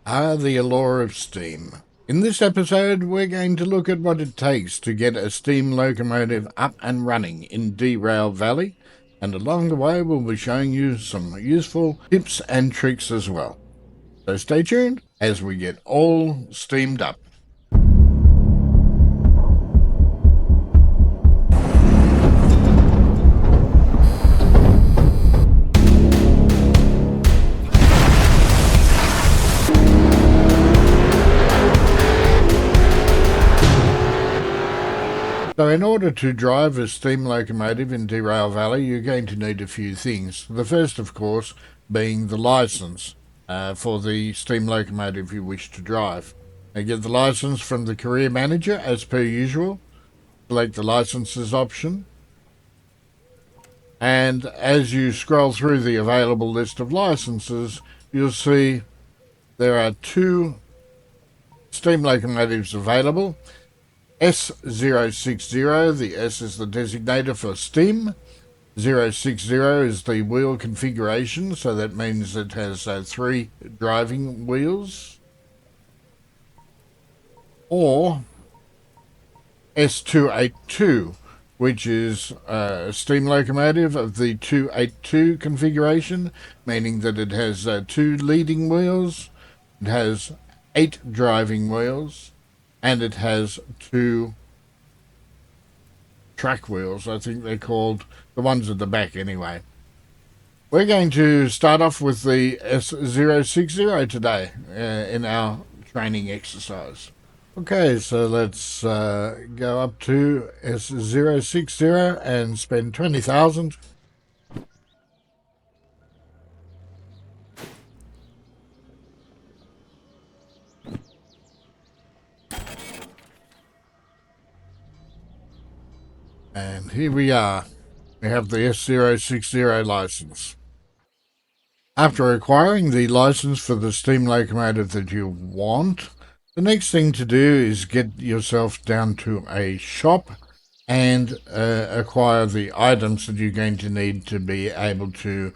The allure of steam. In this episode, we're going to look at what it takes to get a steam locomotive up and running in Derail Valley, and along the way we'll be showing you some useful tips and tricks as well. So stay tuned as we get all steamed up. So in order to drive a steam locomotive in Derail Valley, you're going to need a few things. The first, of course, being the license for the steam locomotive you wish to drive. You get the license from the career manager as per usual. Select the licenses option. And as you scroll through the available list of licenses, you'll see there are two steam locomotives available. S060, the S is the designator for steam. 060 is the wheel configuration, so that means it has 3 driving wheels. Or S282, which is a steam locomotive of the 282 configuration, meaning that it has 2 leading wheels, it has 8 driving wheels, and it has 2 track wheels. I think they're called, the ones at the back anyway. We're going to start off with the S060 today in our training exercise. Okay, so let's go up to S060 and spend 20,000. And here we are. We have the S060 license. After acquiring the license for the steam locomotive that you want, the next thing to do is get yourself down to a shop and acquire the items that you're going to need to be able to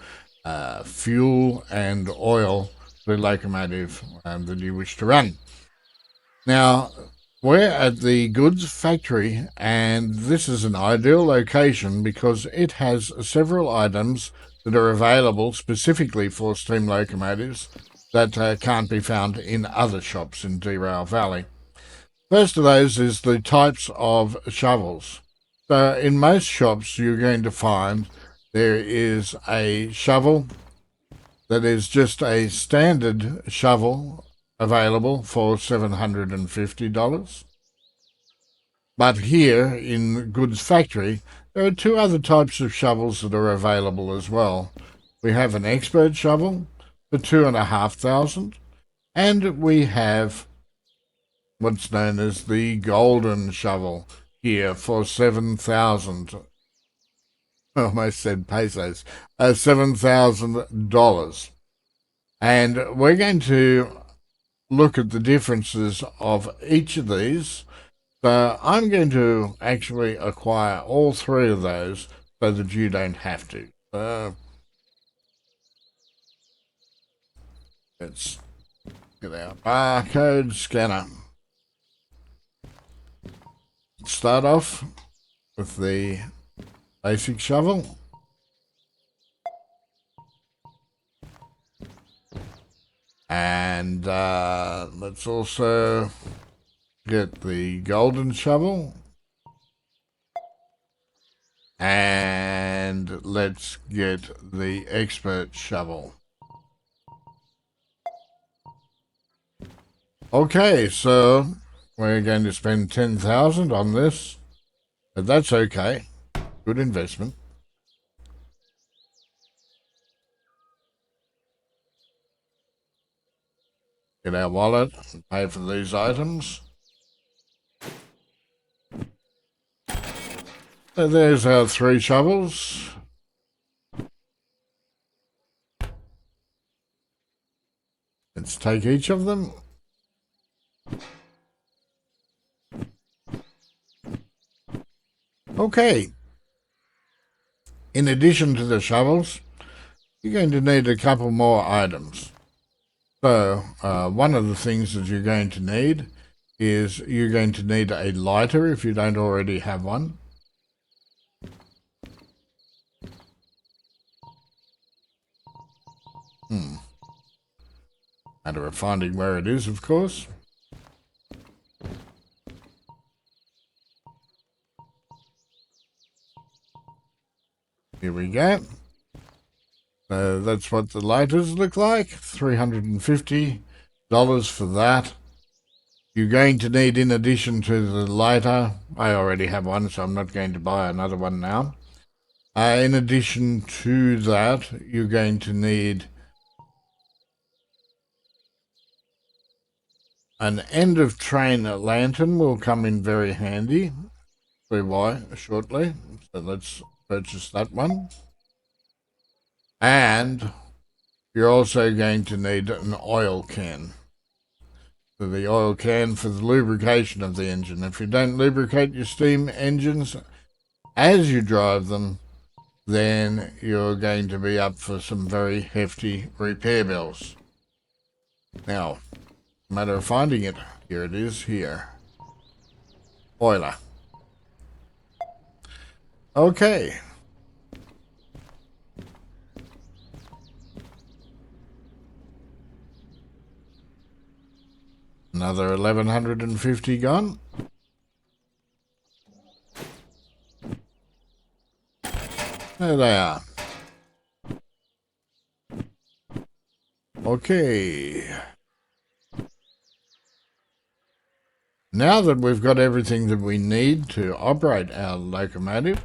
fuel and oil the locomotive that you wish to run. Now, we're at the goods factory, and this is an ideal location because it has several items that are available specifically for steam locomotives that can't be found in other shops in Derail Valley. First of those is the types of shovels. So in most shops you're going to find there is a shovel that is just a standard shovel available for $750. But here in Goods Factory, there are 2 other types of shovels that are available as well. We have an expert shovel for $2,500, and we have what's known as the golden shovel here for 7,000. I almost said pesos. $7,000. And we're going to look at the differences of each of these. So I'm going to actually acquire all 3 of those so that you don't have to. Let's get our barcode scanner. Let's start off with the basic shovel. And let's also get the golden shovel. And let's get the expert shovel. Okay, so we're going to spend 10,000 on this, but that's okay. Good investment. Get our wallet and pay for these items. So there's our 3 shovels. Let's take each of them. Okay. In addition to the shovels, you're going to need a couple more items. So one of the things that you're going to need is you're going to need a lighter if you don't already have one. Matter of finding where it is, of course. Here we go. So that's what the lighters look like. $350 for that. You're going to need, in addition to the lighter, I already have one, so I'm not going to buy another one now. In addition to that, you're going to need an end of train lantern will come in very handy. See why shortly. So let's purchase that one. And you're also going to need an oil can. So the oil can for the lubrication of the engine. If you don't lubricate your steam engines as you drive them, then you're going to be up for some very hefty repair bills. Now, matter of finding it, here it is here. Boiler. Okay. Another 1150 gone. There they are. Okay. Now that we've got everything that we need to operate our locomotive,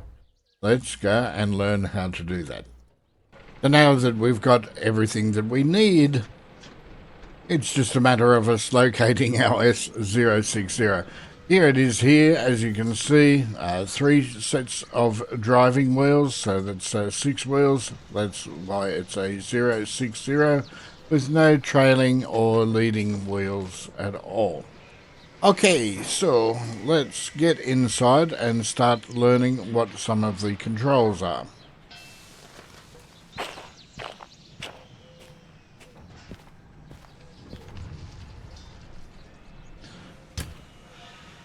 let's go and learn how to do that. So now that we've got everything that we need, it's just a matter of us locating our S060. Here it is here, as you can see, 3 sets of driving wheels, so that's 6 wheels. That's why it's a 060 with no trailing or leading wheels at all. Okay, so let's get inside and start learning what some of the controls are.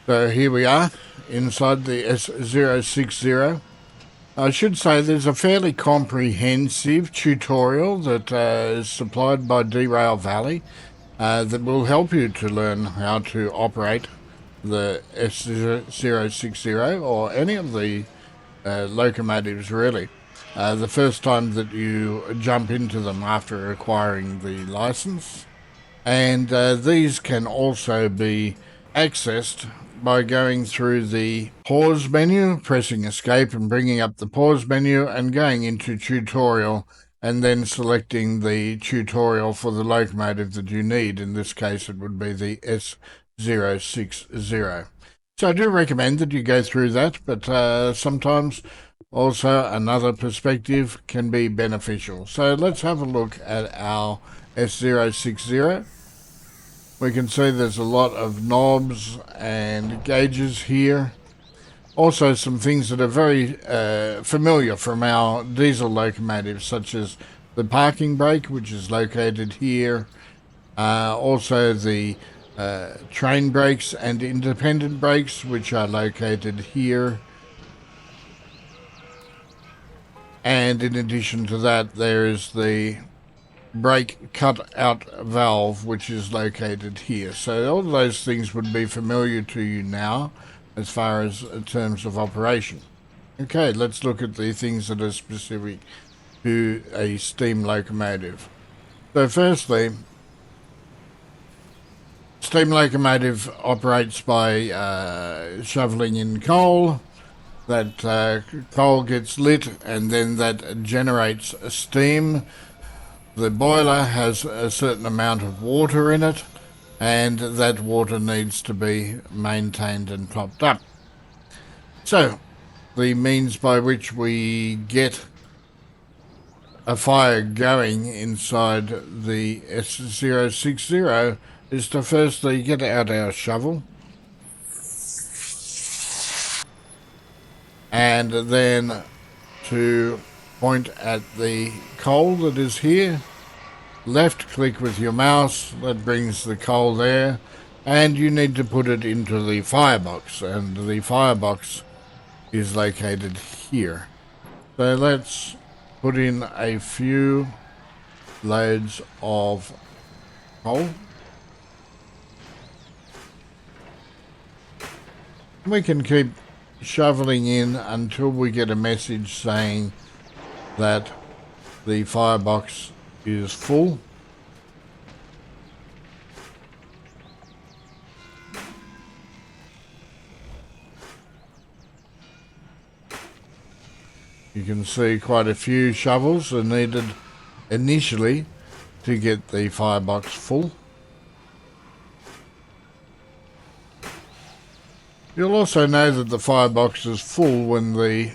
So here we are inside the S060. I should say there's a fairly comprehensive tutorial that is supplied by Derail Valley that will help you to learn how to operate the S060 or any of the locomotives really. The first time that you jump into them after acquiring the license. And these can also be accessed by going through the pause menu, pressing escape and bringing up the pause menu and going into tutorial and then selecting the tutorial for the locomotive that you need. In this case, it would be the S060. So I do recommend that you go through that, but sometimes also another perspective can be beneficial. So let's have a look at our S060. We can see there's a lot of knobs and gauges here. Also some things that are very familiar from our diesel locomotives, such as the parking brake, which is located here. Also the train brakes and independent brakes, which are located here. And in addition to that, there is the brake cut-out valve, which is located here. So all of those things would be familiar to you now as far as terms of operation. Okay, let's look at the things that are specific to a steam locomotive. So firstly, steam locomotive operates by shoveling in coal. That coal gets lit and then that generates steam. The boiler has a certain amount of water in it, and that water needs to be maintained and topped up. So, the means by which we get a fire going inside the S060 is to firstly get out our shovel and then to point at the coal that is here left click with your mouse, that brings the coal there, and you need to put it into the firebox, and the firebox is located here. So let's put in a few loads of coal. We can keep shoveling in until we get a message saying that the firebox is full. You can see quite a few shovels are needed initially to get the firebox full. You'll also know that the firebox is full when the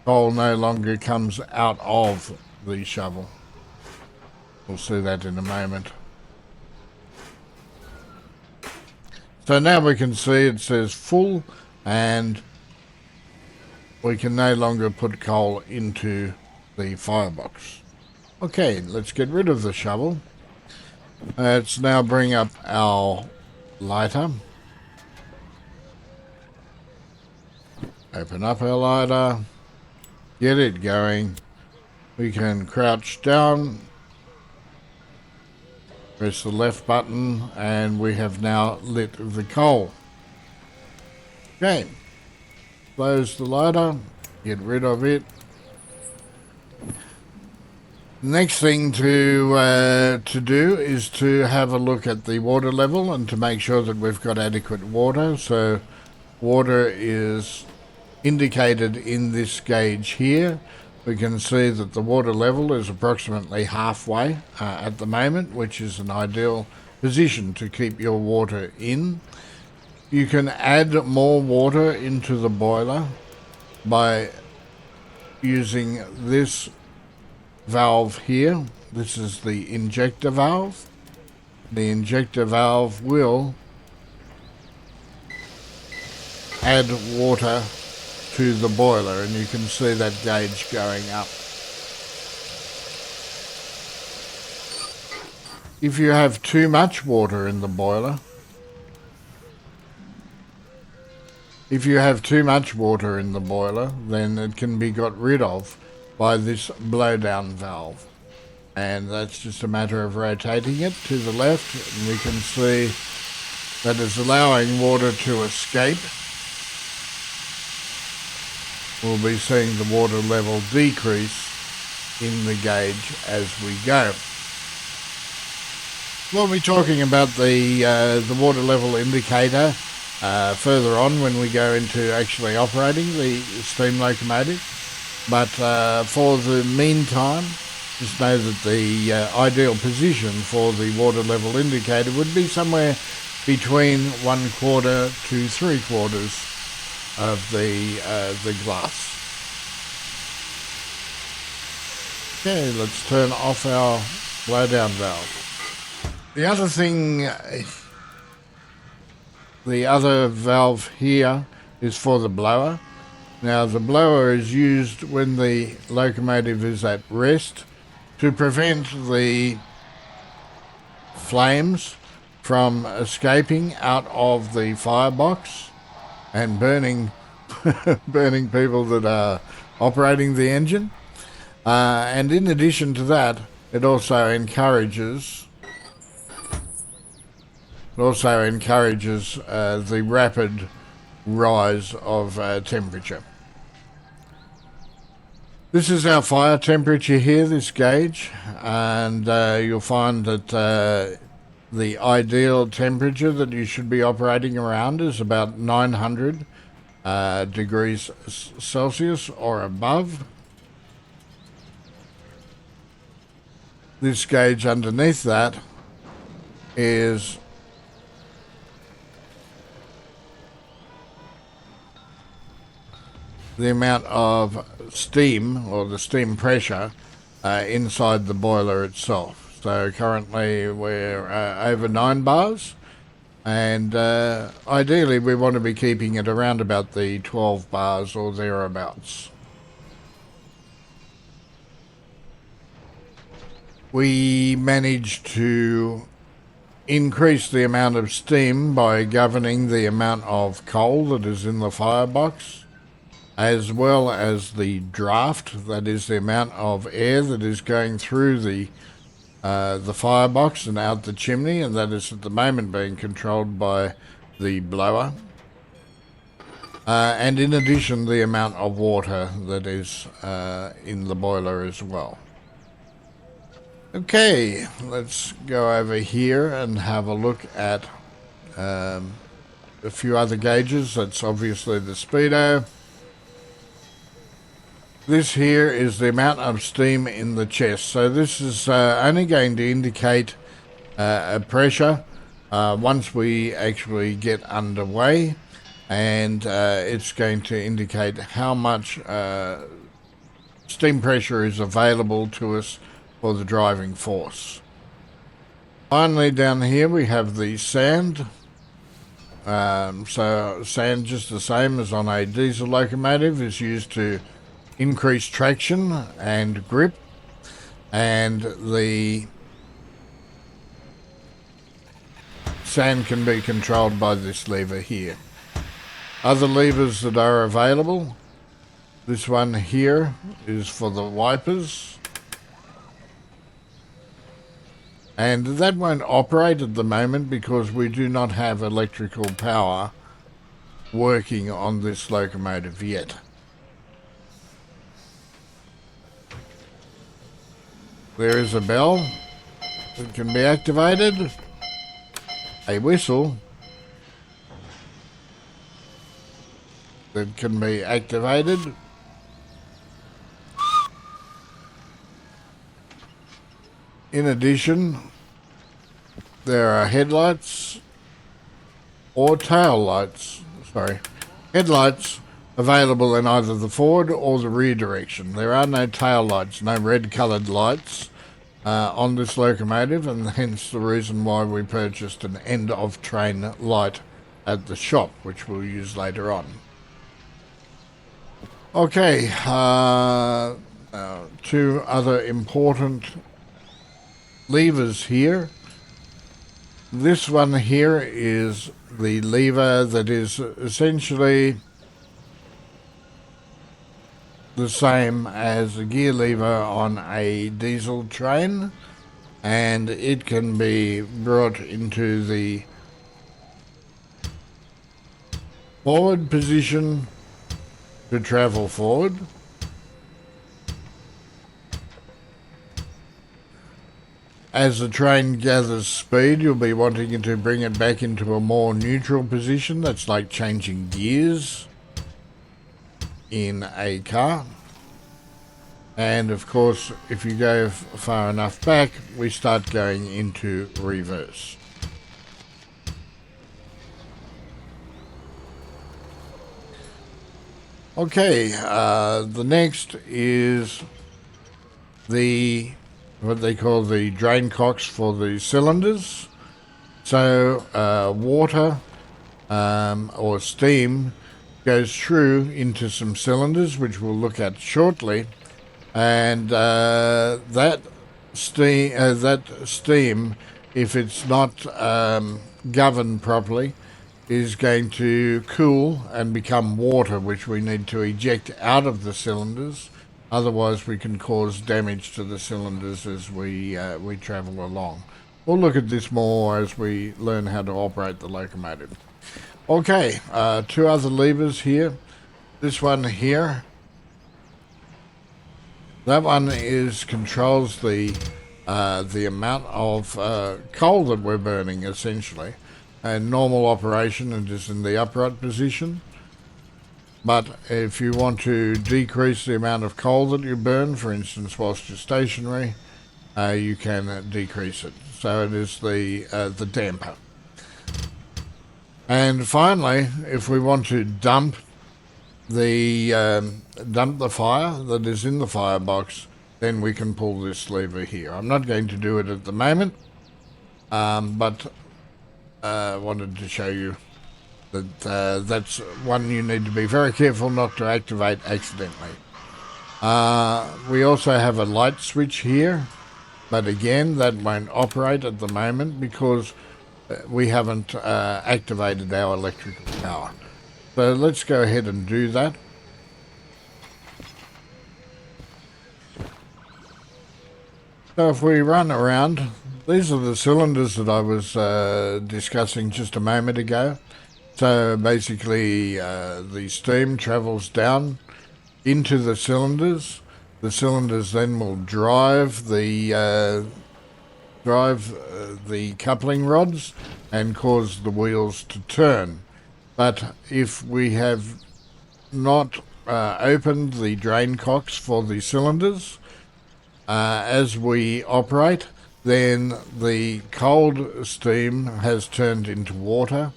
coal no longer comes out of the shovel. We'll see that in a moment. So now we can see it says full, and we can no longer put coal into the firebox. Okay, let's get rid of the shovel. Let's now bring up our lighter. Open up our lighter, get it going. We can crouch down, press the left button, and we have now lit the coal. Okay, close the lighter, get rid of it. Next thing to do is to have a look at the water level and to make sure that we've got adequate water. So water is indicated in this gauge here. We can see that the water level is approximately halfway at the moment, which is an ideal position to keep your water in. You can add more water into the boiler by using this valve here. This is the injector valve. The injector valve will add water to the boiler, and you can see that gauge going up. If you have too much water in the boiler, then it can be got rid of by this blowdown valve. And that's just a matter of rotating it to the left, and we can see that it's allowing water to escape. We'll be seeing the water level decrease in the gauge as we go. We'll be talking about the water level indicator further on when we go into actually operating the steam locomotive. But for the meantime, just know that the ideal position for the water level indicator would be somewhere between 1/4 to 3/4 of the glass. Okay, let's turn off our blowdown valve. The other thing, the other valve here is for the blower. Now the blower is used when the locomotive is at rest to prevent the flames from escaping out of the firebox and burning people that are operating the engine. And in addition to that, it also encourages the rapid rise of temperature. This is our fire temperature here, this gauge, and you'll find that the ideal temperature that you should be operating around is about 900 degrees Celsius or above. This gauge underneath that is the amount of steam, or the steam pressure, inside the boiler itself. So currently we're over 9 bars, and ideally we want to be keeping it around about the 12 bars or thereabouts. we managed to increase the amount of steam by governing the amount of coal that is in the firebox, as well as the draft, that is the amount of air that is going through the firebox and out the chimney, and that is at the moment being controlled by the blower. And in addition, the amount of water that is in the boiler as well. Okay, let's go over here and have a look at a few other gauges. That's obviously the speedo. This here is the amount of steam in the chest. So this is only going to indicate a pressure once we actually get underway, and it's going to indicate how much steam pressure is available to us for the driving force. Finally, down here we have the sand. So sand, just the same as on a diesel locomotive, is used to increase traction and grip, and the sand can be controlled by this lever here. Other levers that are available, this one here is for the wipers, and that won't operate at the moment because we do not have electrical power working on this locomotive yet. There is a bell that can be activated, a whistle that can be activated, in addition there are headlights or tail lights, headlights available in either the forward or the rear direction. There are no tail lights, no red coloured lights on this locomotive, and hence the reason why we purchased an end of train light at the shop, which we'll use later on. Okay, two other important levers here. This one here is the lever that is essentially the same as a gear lever on a diesel train, and it can be brought into the forward position to travel forward, as the train gathers speed you'll be wanting to bring it back into a more neutral position. That's like changing gears in a car. And of course, if you go far enough back, we start going into reverse. Okay, the next is what they call the drain cocks for the cylinders. So water or steam goes through into some cylinders, which we'll look at shortly, and that steam, if it's not governed properly, is going to cool and become water, which we need to eject out of the cylinders. Otherwise we can cause damage to the cylinders as we travel along. We'll look at this more as we learn how to operate the locomotive. Okay, two other levers here. This one here, that one controls the amount of coal that we're burning, essentially. And normal operation, it is in the upright position. But if you want to decrease the amount of coal that you burn, for instance whilst you're stationary, you can decrease it. So it is the damper. And finally, if we want to dump the fire that is in the firebox, then we can pull this lever here. I'm not going to do it at the moment, but I wanted to show you that that's one you need to be very careful not to activate accidentally. We also have a light switch here, But again, that won't operate at the moment because we haven't activated our electrical power. So let's go ahead and do that. So if we run around, these are the cylinders that I was discussing just a moment ago. So basically the steam travels down into the cylinders. The cylinders then will drive the coupling rods and cause the wheels to turn. But if we have not opened the drain cocks for the cylinders as we operate, then the cold steam has turned into water.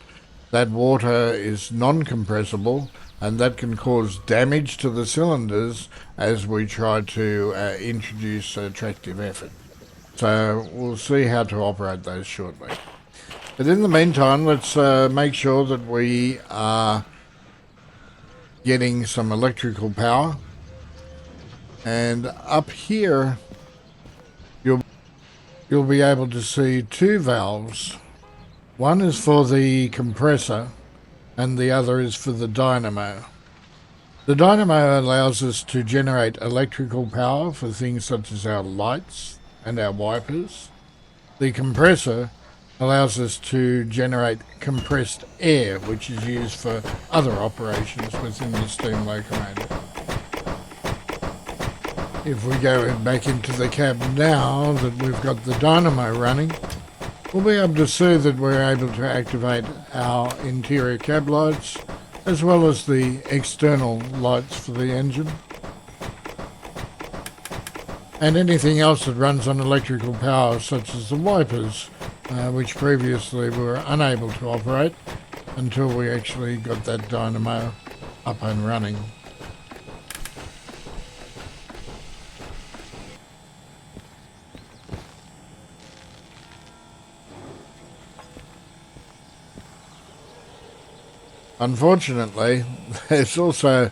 That water is non-compressible, and that can cause damage to the cylinders as we try to introduce tractive effort. So we'll see how to operate those shortly. But in the meantime, let's make sure that we are getting some electrical power. And up here, you'll be able to see two valves. One is for the compressor and the other is for the dynamo. The dynamo allows us to generate electrical power for things such as our lights and our wipers. The compressor allows us to generate compressed air, which is used for other operations within the steam locomotive. If we go back into the cab now that we've got the dynamo running, we'll be able to see that we're able to activate our interior cab lights as well as the external lights for the engine. And anything else that runs on electrical power, such as the wipers, which previously we were unable to operate until we actually got that dynamo up and running. Unfortunately, there's also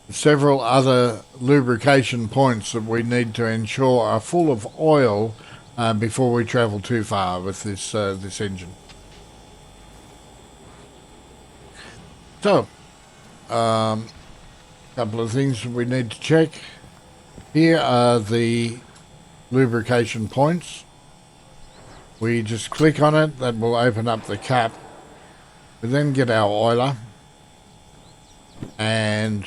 several other lubrication points that we need to ensure are full of oil before we travel too far with this engine. So, a couple of things we need to check. Here are the lubrication points. We just click on it, that will open up the cap. We then get our oiler and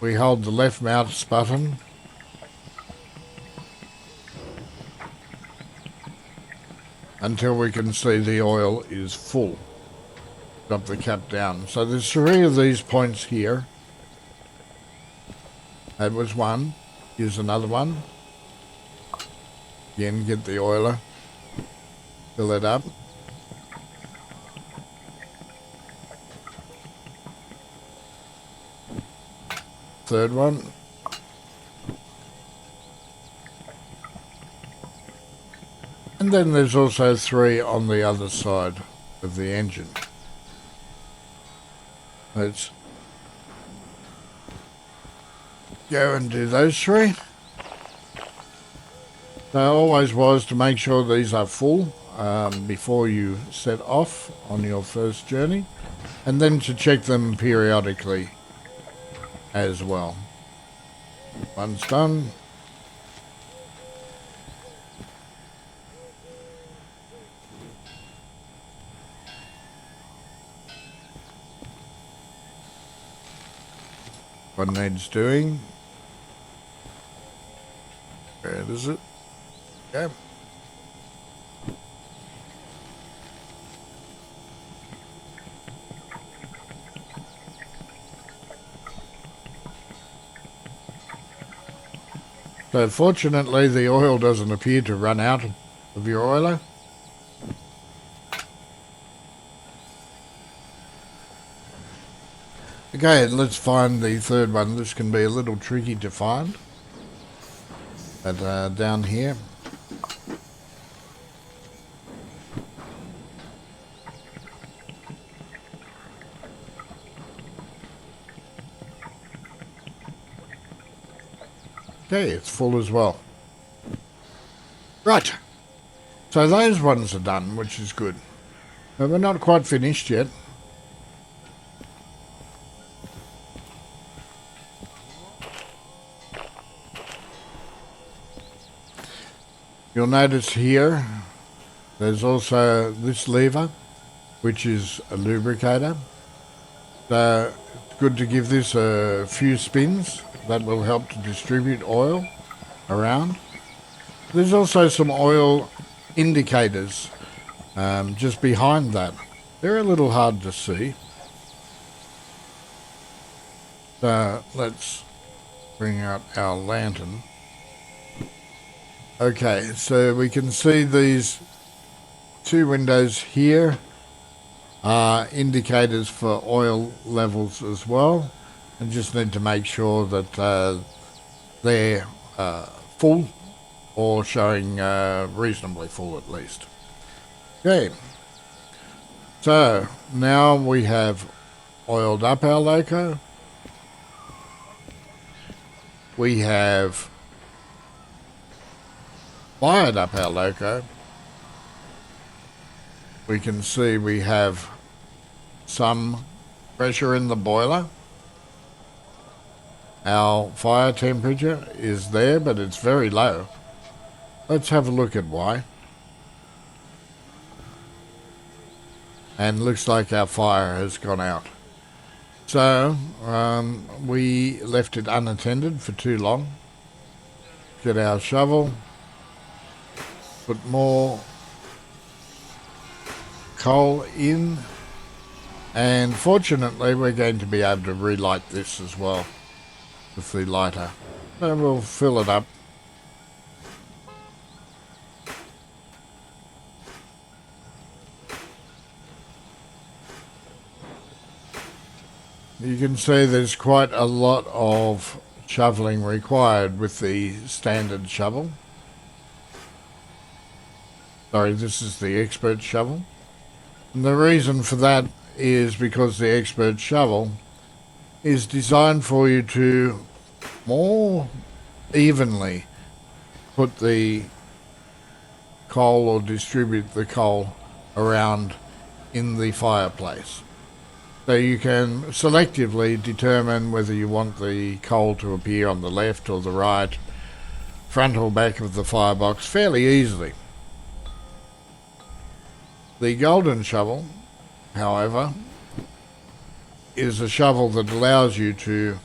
we hold the left mouse button until we can see the oil is full. Drop the cap down. So there's three of these points here. That was one. Here's another one. Again, get the oiler. Fill it up. Third one. And then there's also three on the other side of the engine. Let's go and do those three. So always wise to make sure these are full before you set off on your first journey, and then to check them periodically as well. One's done. One needs doing. Where is it? Okay. So fortunately the oil doesn't appear to run out of your oiler. Okay, let's find the third one. This can be a little tricky to find. But down here. Okay, it's full as well. Right, so those ones are done, which is good. But we're not quite finished yet. You'll notice here, there's also this lever, which is a lubricator. So it's good to give this a few spins. That will help to distribute oil around. There's also some oil indicators just behind that. They're a little hard to see. So let's bring out our lantern. Okay, so we can see these two windows here are indicators for oil levels as well, and just need to make sure that they're full or showing reasonably full at least. Okay, so now we have oiled up our loco. We have fired up our loco. We can see we have some pressure in the boiler. Our fire temperature is there, but it's very low. Let's have a look at why. And looks like our fire has gone out. So we left it unattended for too long. Get our shovel, put more coal in, and fortunately we're going to be able to relight this as well with the lighter. So we'll fill it up. You can see there's quite a lot of shoveling required with the standard shovel. Sorry, this is the expert shovel. And the reason for that is because the expert shovel is designed for you to more evenly put the coal or distribute the coal around in the fireplace. So you can selectively determine whether you want the coal to appear on the left or the right, front or back of the firebox fairly easily. The golden shovel, however, is a shovel that allows you to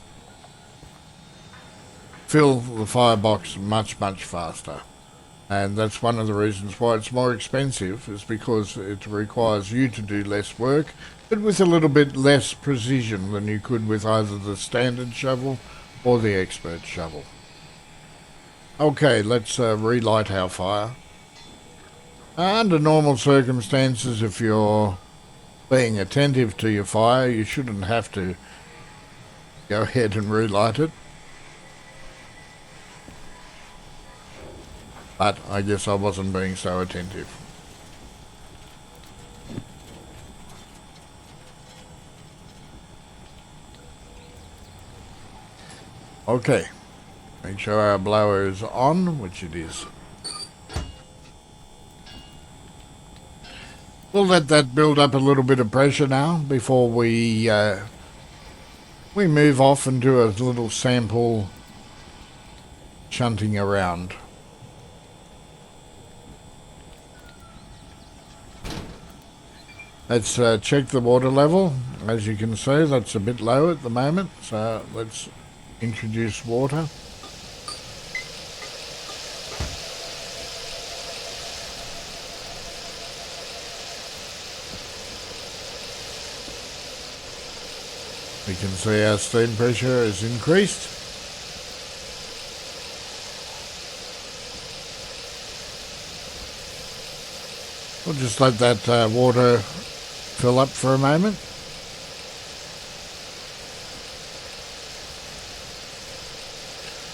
fill the firebox much faster. And that's one of the reasons why it's more expensive, is because it requires you to do less work, but with a little bit less precision than you could with either the standard shovel or the expert shovel. Okay, let's relight our fire. Under normal circumstances, if you're being attentive to your fire, you shouldn't have to go ahead and relight it. But I guess I wasn't being so attentive. Okay, make sure our blower is on, which it is. We'll let that build up a little bit of pressure now before we move off and do a little sample shunting around. Let's check the water level. As you can see, that's a bit low at the moment, so let's introduce water. We can see our steam pressure has increased. We'll just let that water fill up for a moment.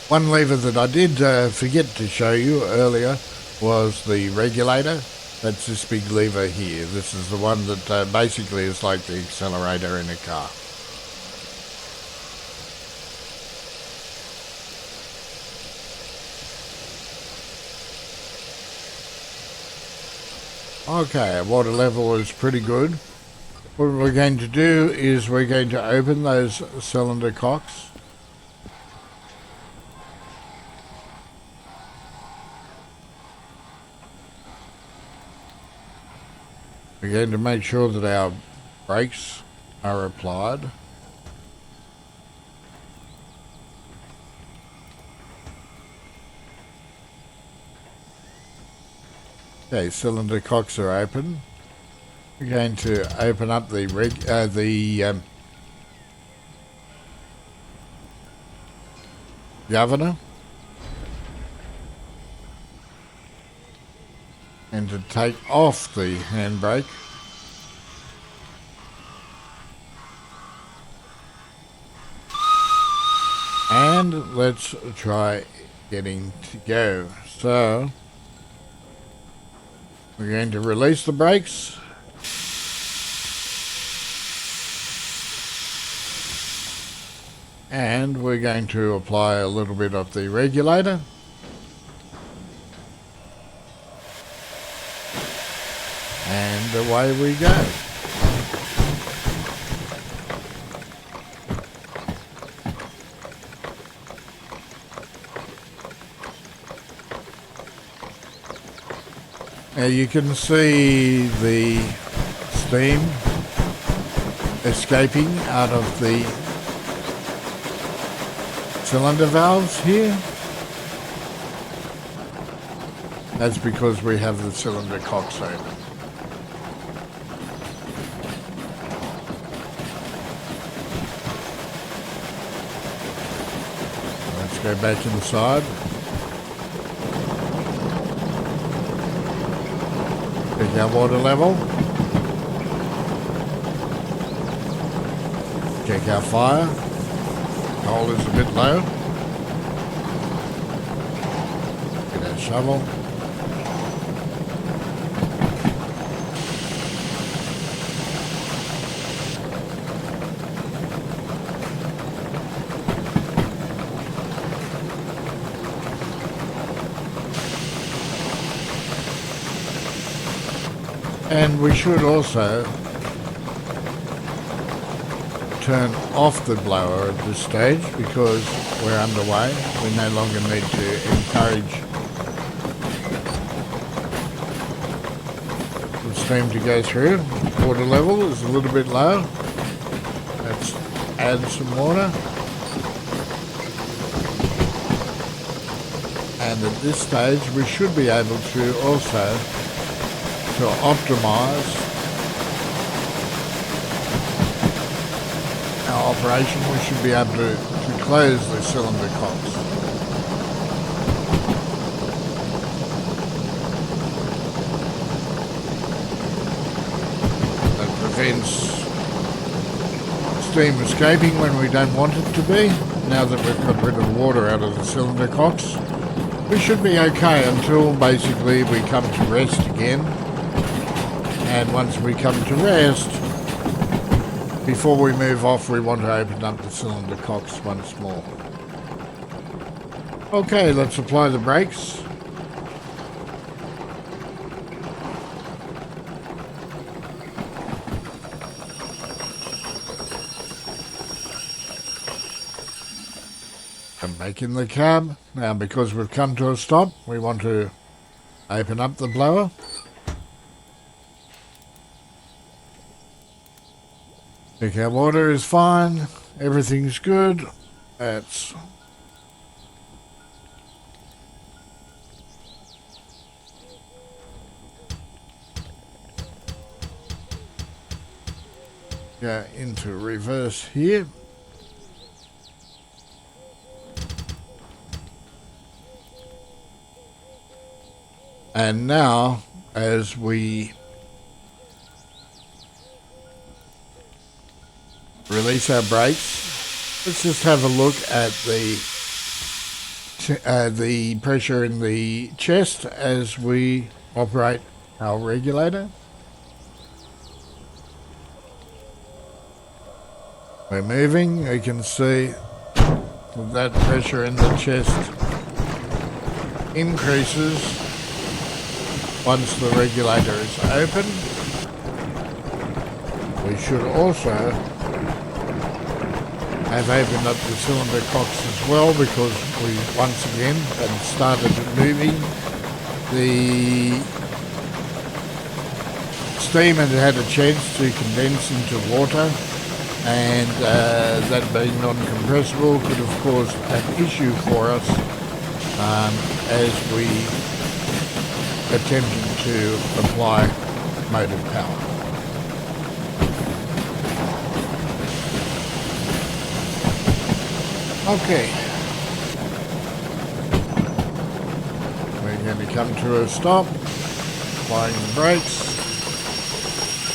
One lever that I did forget to show you earlier was the regulator. That's this big lever here. This is the one that basically is like the accelerator in a car. Okay, our water level is pretty good. What we're going to do is we're going to open those cylinder cocks. We're going to make sure that our brakes are applied. Okay, cylinder cocks are open. We're going to open up the governor and to take off the handbrake. And let's try getting to go. So we're going to release the brakes. And we're going to apply a little bit of the regulator. And away we go. Now you can see the steam escaping out of the cylinder valves here. That's because we have the cylinder cocks open. Let's go back inside. Check our water level. Check our fire. Coal is a bit low. Get our shovel. And we should also turn off the blower at this stage because we're underway. We no longer need to encourage the steam to go through. Water level is a little bit low. Let's add some water. And at this stage we should be able to also optimize our operation. We should be able to close the cylinder cocks. That prevents steam escaping when we don't want it to be. Now that we've got rid of the water out of the cylinder cocks, we should be okay until basically we come to rest again. And once we come to rest, before we move off, we want to open up the cylinder cocks once more. Okay, let's apply the brakes. Come back in the cab. Now, because we've come to a stop, we want to open up the blower. Check our water is fine, everything's good. That's go into reverse here. And now, as we release our brakes, let's just have a look at the pressure in the chest as we operate our regulator. We're moving. You can see that pressure in the chest increases once the regulator is open. We should also have opened up the cylinder cocks as well, because we once again had started moving. The steam had a chance to condense into water, and that being non-compressible could have caused an issue for us as we attempted to apply motive power. Okay, we're going to come to a stop, applying the brakes.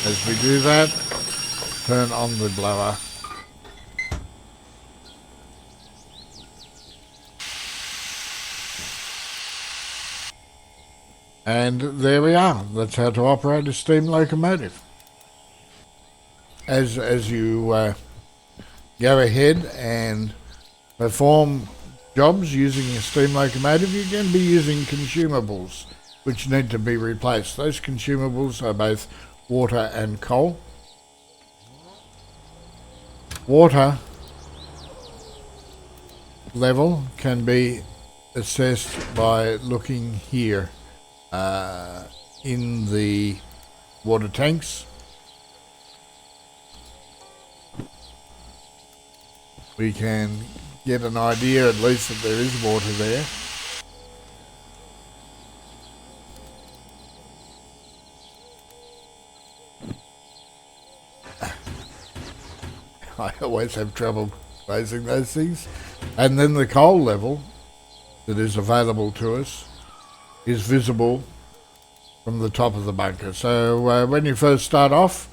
As we do that, turn on the blower. And there we are. That's how to operate a steam locomotive. As you go ahead and perform jobs using a steam locomotive, you're going to be using consumables which need to be replaced. Those consumables are both water and coal. Water level can be assessed by looking here in the water tanks. We can get an idea at least that there is water there. I always have trouble closing those things. And then the coal level that is available to us is visible from the top of the bunker. So when you first start off,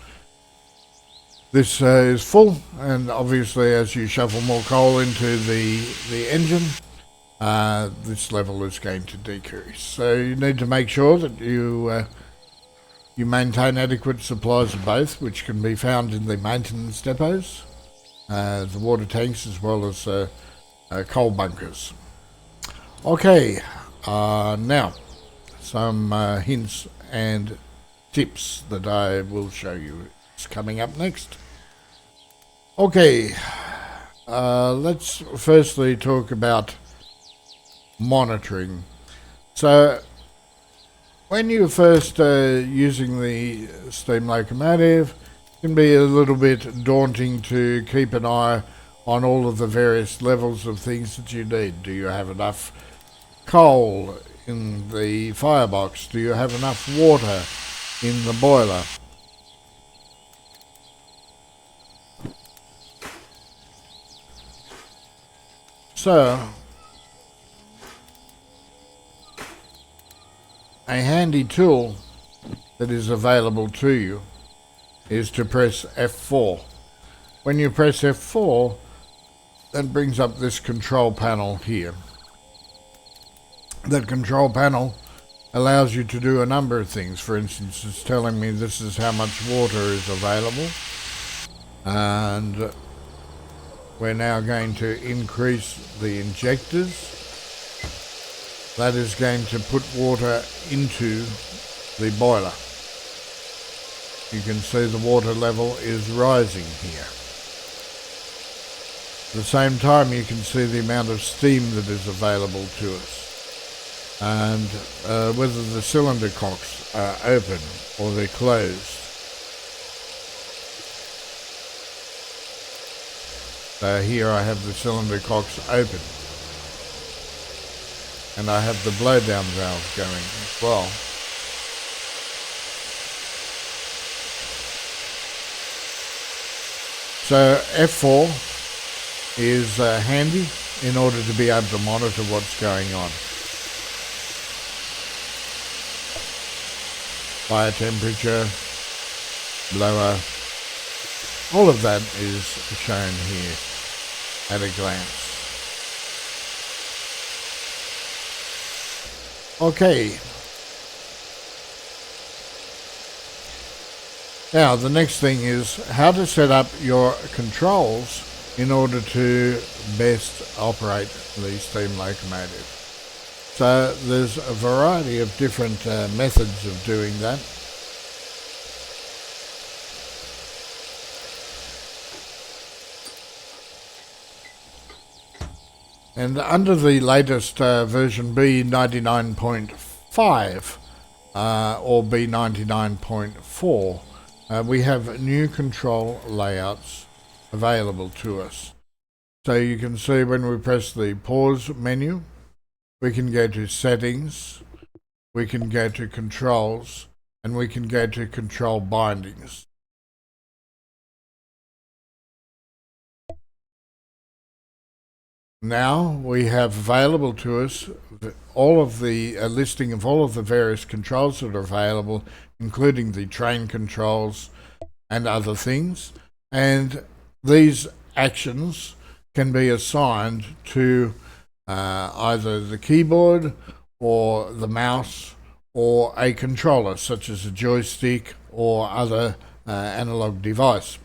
this is full, and obviously as you shuffle more coal into the engine, this level is going to decrease. So you need to make sure that you maintain adequate supplies of both, which can be found in the maintenance depots, the water tanks, as well as coal bunkers. Okay, now some hints and tips that I will show you. It's coming up next. Okay, let's firstly talk about monitoring. So when you're first using the steam locomotive, it can be a little bit daunting to keep an eye on all of the various levels of things that you need. Do you have enough coal in the firebox? Do you have enough water in the boiler? So, a handy tool that is available to you is to press F4. When you press F4, that brings up this control panel here. That control panel allows you to do a number of things. For instance, it's telling me this is how much water is available, and we're now going to increase the injectors. That is going to put water into the boiler. You can see the water level is rising here. At the same time, you can see the amount of steam that is available to us, and whether the cylinder cocks are open or they're closed. So here I have the cylinder cocks open, and I have the blowdown valve going as well. So F4 is handy in order to be able to monitor what's going on. Fire temperature, blower, all of that is shown here at a glance. Okay. Now the next thing is how to set up your controls in order to best operate the steam locomotive. So there's a variety of different methods of doing that. And under the latest version B99.5 or B99.4, we have new control layouts available to us. So you can see when we press the pause menu, we can go to settings, we can go to controls, and we can go to control bindings. Now we have available to us all of the listing of all of the various controls that are available, including the train controls and other things. And these actions can be assigned to either the keyboard or the mouse or a controller, such as a joystick or other analog device.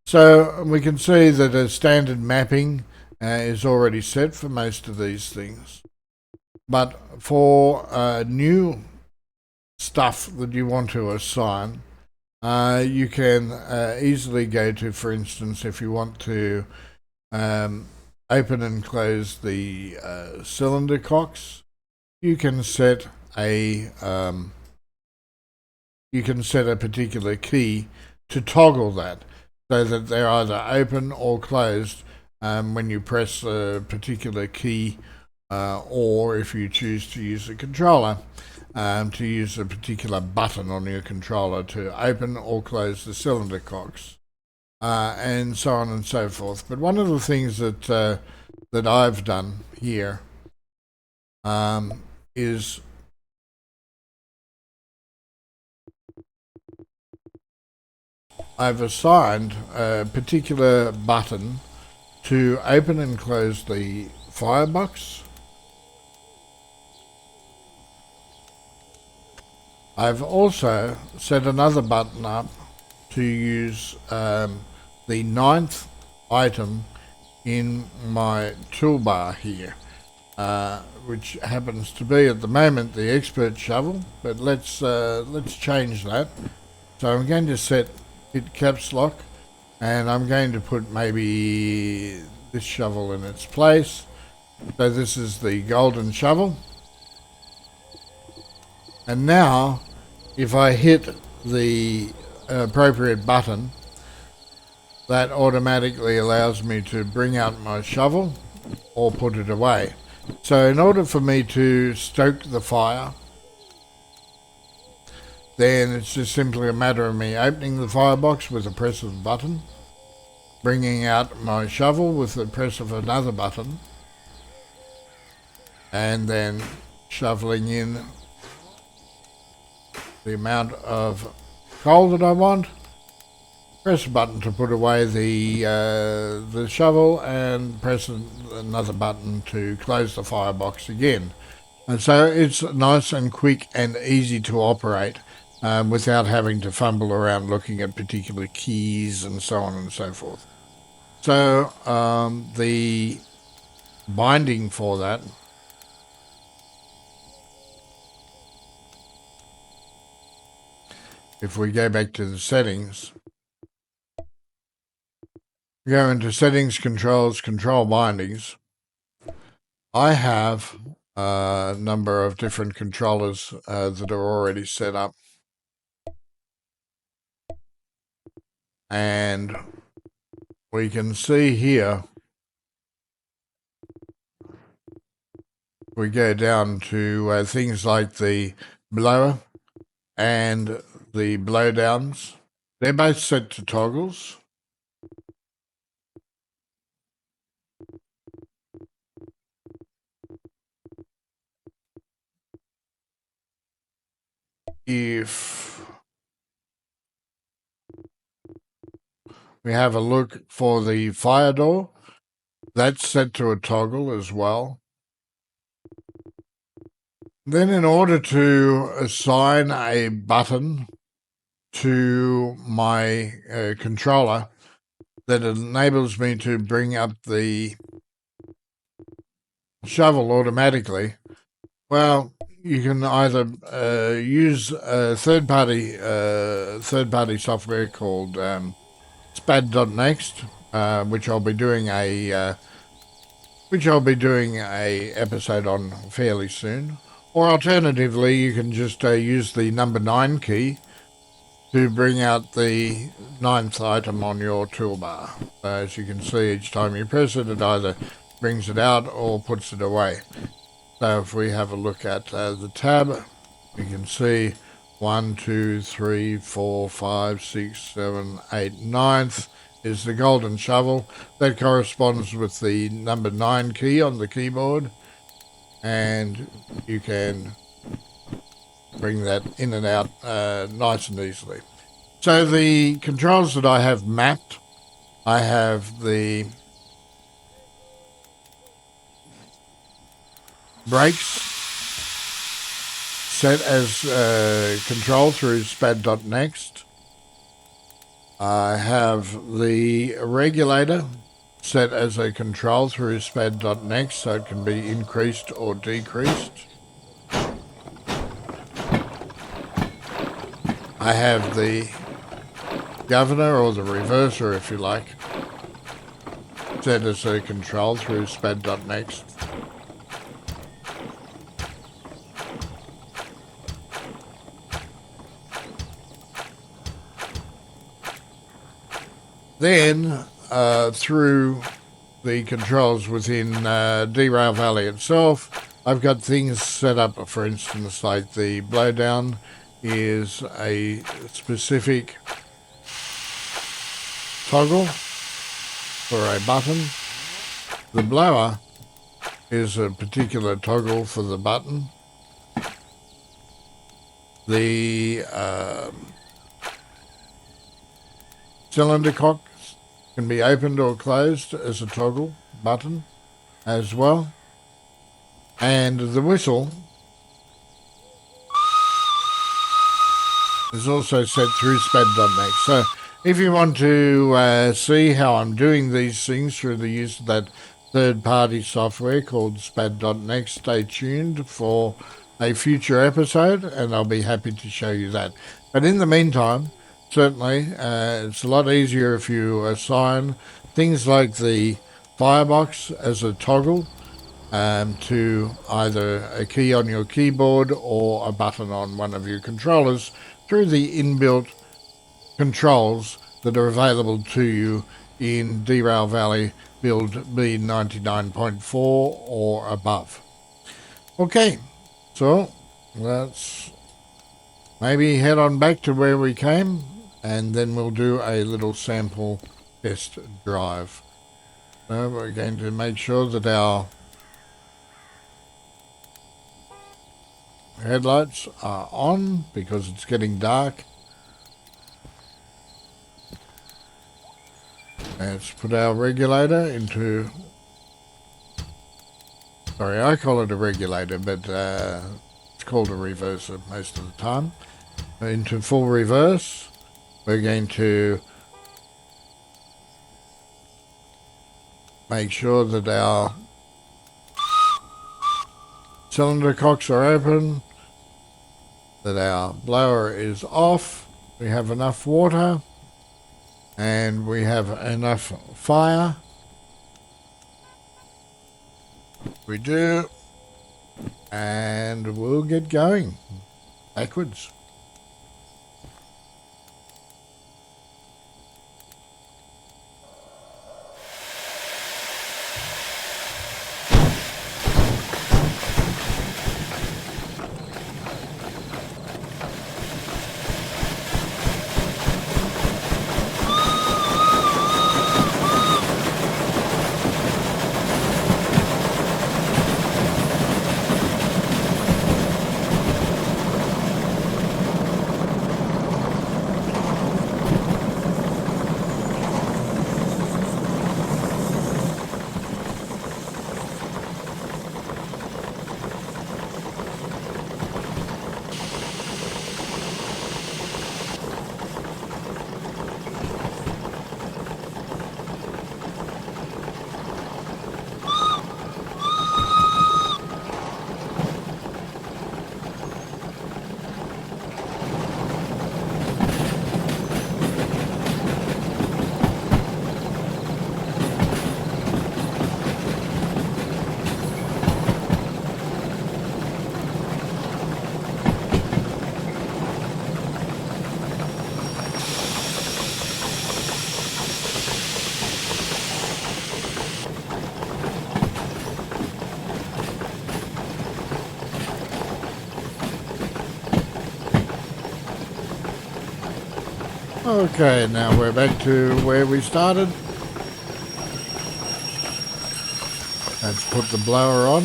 So we can see that a standard mapping is already set for most of these things. But for new stuff that you want to assign, you can easily go to, for instance, if you want to open and close the cylinder cocks, you can set a particular key to toggle that, so that they're either open or closed when you press a particular key, or if you choose to use a controller, to use a particular button on your controller to open or close the cylinder cocks, and so on and so forth. But one of the things that I've done here is I've assigned a particular button to open and close the firebox. I've also set another button up to use the 9th item in my toolbar here, which happens to be at the moment the expert shovel, but let's change that. So I'm going to set hit caps lock, and I'm going to put maybe this shovel in its place. So this is the golden shovel. And now, if I hit the appropriate button, that automatically allows me to bring out my shovel or put it away. So in order for me to stoke the fire, then it's just simply a matter of me opening the firebox with a press of a button, bringing out my shovel with the press of another button, and then shoveling in the amount of coal that I want, press a button to put away the shovel, and press another button to close the firebox again. And so it's nice and quick and easy to operate without having to fumble around looking at particular keys and so on and so forth. So the binding for that if we go back to the settings, go into settings, controls, control bindings, I have a number of different controllers that are already set up. And we can see here, we go down to things like the blower and the blowdowns. They're both set to toggles. If we have a look for the fire door, that's set to a toggle as well. Then in order to assign a button to my controller that enables me to bring up the shovel automatically, well, you can either use a third-party software called spad.next, which I'll be doing a episode on fairly soon. Or alternatively, you can just use the number 9 key to bring out the 9th item on your toolbar. So as you can see, each time you press it, it either brings it out or puts it away. So if we have a look at the tab, you can see 1, 2, 3, 4, 5, 6, 7, 8, 9th is the golden shovel. That corresponds with the number 9 key on the keyboard, and you can bring that in and out nice and easily. So the controls that I have mapped, I have the brakes set as control through spad.next. I have the regulator set as a control through spad.next, so it can be increased or decreased. I have the governor, or the reverser if you like, set as a control through spad.next. Then, through the controls within Derail Valley itself, I've got things set up, for instance, like the blowdown is a specific toggle for a button. The blower is a particular toggle for the button. The cylinder cock can be opened or closed as a toggle button as well. And the whistle is also set through spad.next. So if you want to see how I'm doing these things through the use of that third-party software called spad.next, stay tuned for a future episode and I'll be happy to show you that. But in the meantime, certainly it's a lot easier if you assign things like the firebox as a toggle to either a key on your keyboard or a button on one of your controllers through the inbuilt controls that are available to you in Derail Valley build B99.4 or above. Okay, so let's maybe head on back to where we came and then we'll do a little sample test drive. So we're going to make sure that our headlights are on because it's getting dark. Let's put our regulator into, sorry, I call it a regulator, but it's called a reverser most of the time, into full reverse. We're going to make sure that our cylinder cocks are open, that our blower is off, we have enough water, and we have enough fire. We do, and we'll get going backwards. Okay, now we're back to where we started. Let's put the blower on.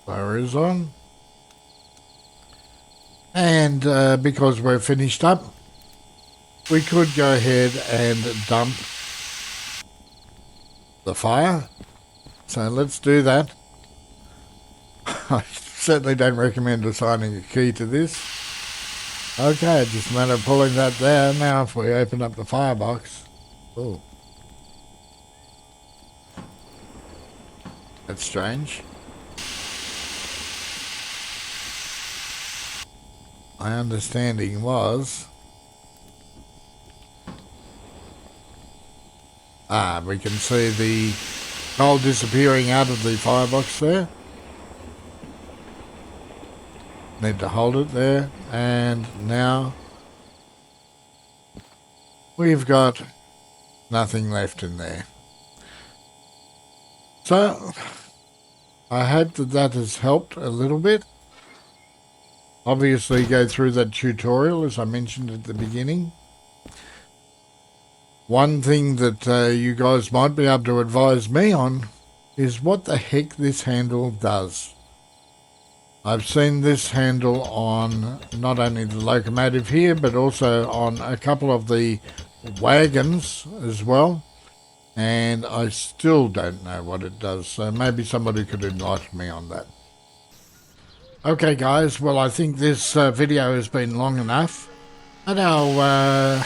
Blower is on. And because we're finished up, we could go ahead and dump the fire. So let's do that. I certainly don't recommend assigning a key to this. Okay, just a matter of pulling that there. Now if we open up the firebox. Oh. That's strange. My understanding was... we can see the coal disappearing out of the firebox there. Need to hold it there. And now we've got nothing left in there. So I hope that that has helped a little bit. Obviously go through that tutorial as I mentioned at the beginning. One thing that you guys might be able to advise me on is what the heck this handle does. I've seen this handle on not only the locomotive here, but also on a couple of the wagons as well. And I still don't know what it does, so maybe somebody could enlighten me on that. Okay guys, well I think this video has been long enough. On our,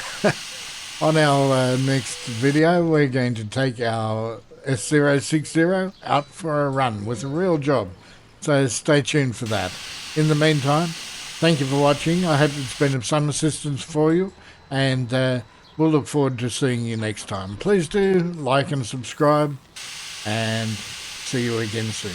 on our next video we're going to take our S060 out for a run with a real job. So stay tuned for that. In the meantime, thank you for watching. I hope it's been of some assistance for you. And we'll look forward to seeing you next time. Please do like and subscribe. And see you again soon.